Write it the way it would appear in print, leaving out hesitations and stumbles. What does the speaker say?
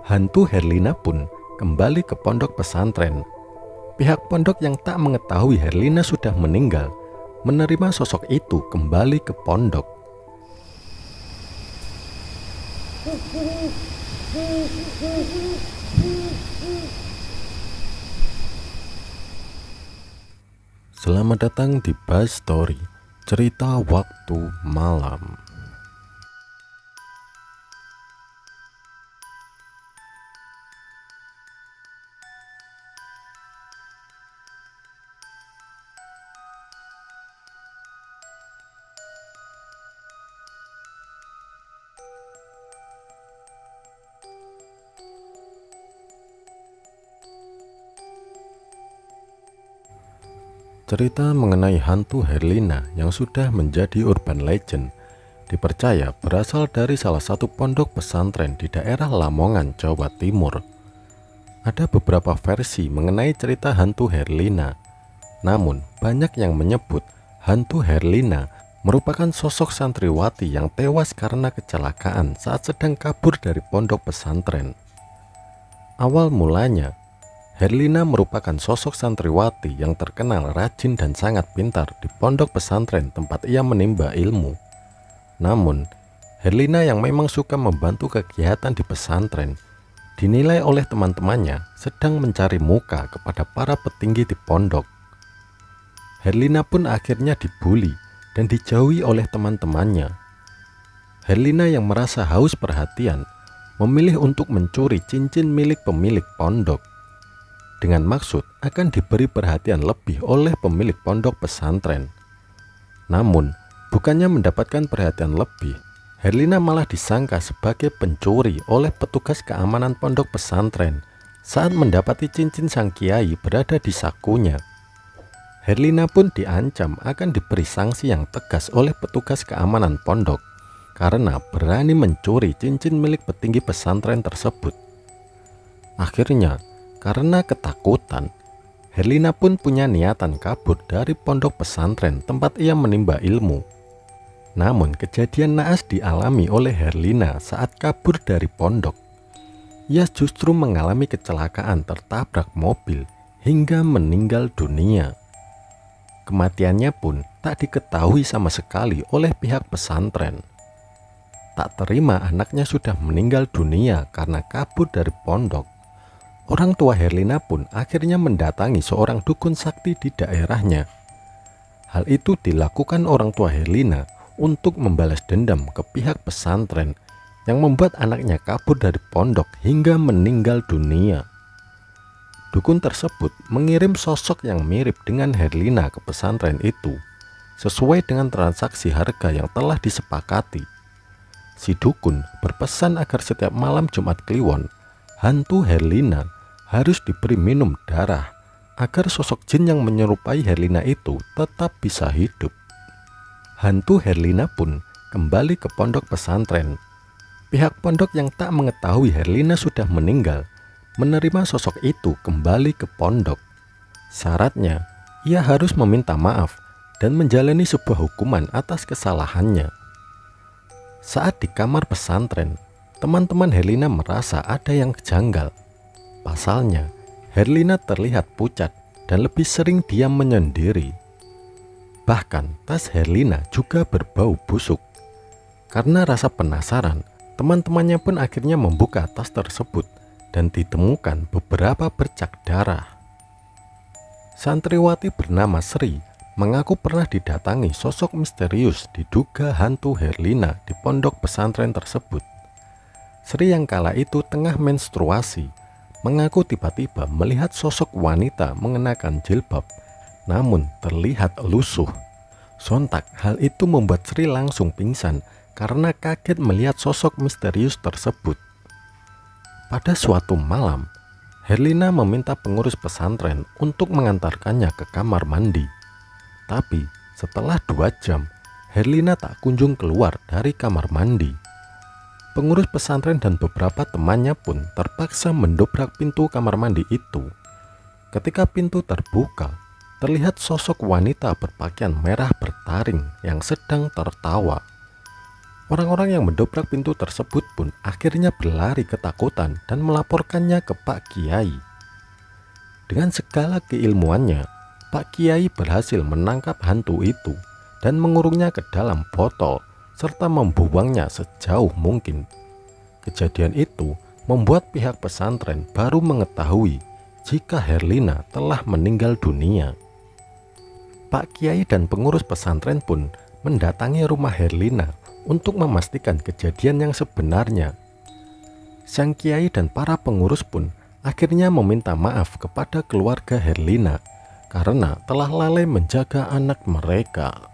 Hantu Herlina pun kembali ke pondok pesantren. Pihak pondok yang tak mengetahui Herlina sudah meninggal menerima sosok itu kembali ke pondok. Selamat datang di Buzz Story, cerita waktu malam. Cerita mengenai hantu Herlina yang sudah menjadi urban legend dipercaya berasal dari salah satu pondok pesantren di daerah Lamongan, Jawa Timur. Ada beberapa versi mengenai cerita hantu Herlina, namun banyak yang menyebut hantu Herlina merupakan sosok santriwati yang tewas karena kecelakaan saat sedang kabur dari pondok pesantren. Awal mulanya, Herlina merupakan sosok santriwati yang terkenal rajin dan sangat pintar di pondok pesantren tempat ia menimba ilmu. Namun, Herlina yang memang suka membantu kegiatan di pesantren dinilai oleh teman-temannya sedang mencari muka kepada para petinggi di pondok. Herlina pun akhirnya dibully dan dijauhi oleh teman-temannya. Herlina yang merasa haus perhatian memilih untuk mencuri cincin milik pemilik pondok dengan maksud akan diberi perhatian lebih oleh pemilik pondok pesantren. Namun, bukannya mendapatkan perhatian lebih, Herlina malah disangka sebagai pencuri oleh petugas keamanan pondok pesantren saat mendapati cincin sang kiai berada di sakunya. Herlina pun diancam akan diberi sanksi yang tegas oleh petugas keamanan pondok karena berani mencuri cincin milik petinggi pesantren tersebut. Akhirnya, karena ketakutan, Herlina pun punya niatan kabur dari pondok pesantren tempat ia menimba ilmu. Namun kejadian naas dialami oleh Herlina saat kabur dari pondok. Ia justru mengalami kecelakaan tertabrak mobil hingga meninggal dunia. Kematiannya pun tak diketahui sama sekali oleh pihak pesantren. Tak terima anaknya sudah meninggal dunia karena kabur dari pondok, orang tua Herlina pun akhirnya mendatangi seorang dukun sakti di daerahnya. Hal itu dilakukan orang tua Herlina untuk membalas dendam ke pihak pesantren yang membuat anaknya kabur dari pondok hingga meninggal dunia. Dukun tersebut mengirim sosok yang mirip dengan Herlina ke pesantren itu sesuai dengan transaksi harga yang telah disepakati. Si dukun berpesan agar setiap malam Jumat Kliwon, hantu Herlina harus diberi minum darah agar sosok jin yang menyerupai Herlina itu tetap bisa hidup. Hantu Herlina pun kembali ke pondok pesantren. Pihak pondok yang tak mengetahui Herlina sudah meninggal menerima sosok itu kembali ke pondok. Syaratnya, ia harus meminta maaf dan menjalani sebuah hukuman atas kesalahannya. Saat di kamar pesantren, teman-teman Herlina merasa ada yang janggal. Pasalnya, Herlina terlihat pucat dan lebih sering diam menyendiri. Bahkan tas Herlina juga berbau busuk. Karena rasa penasaran, teman-temannya pun akhirnya membuka tas tersebut dan ditemukan beberapa bercak darah. Santriwati bernama Sri mengaku pernah didatangi sosok misterius diduga hantu Herlina di pondok pesantren tersebut. Sri yang kala itu tengah menstruasi mengaku tiba-tiba melihat sosok wanita mengenakan jilbab namun terlihat lusuh. Sontak hal itu membuat Sri langsung pingsan karena kaget melihat sosok misterius tersebut. Pada suatu malam, Herlina meminta pengurus pesantren untuk mengantarkannya ke kamar mandi. Tapi setelah 2 jam, Herlina tak kunjung keluar dari kamar mandi. Pengurus pesantren dan beberapa temannya pun terpaksa mendobrak pintu kamar mandi itu. Ketika pintu terbuka, terlihat sosok wanita berpakaian merah bertaring yang sedang tertawa. Orang-orang yang mendobrak pintu tersebut pun akhirnya berlari ketakutan dan melaporkannya ke Pak Kiai. Dengan segala keilmuannya, Pak Kiai berhasil menangkap hantu itu dan mengurungnya ke dalam botol serta membuangnya sejauh mungkin. Kejadian itu membuat pihak pesantren baru mengetahui jika Herlina telah meninggal dunia. Pak Kiai dan pengurus pesantren pun mendatangi rumah Herlina untuk memastikan kejadian yang sebenarnya. Sang Kiai dan para pengurus pun akhirnya meminta maaf kepada keluarga Herlina karena telah lalai menjaga anak mereka.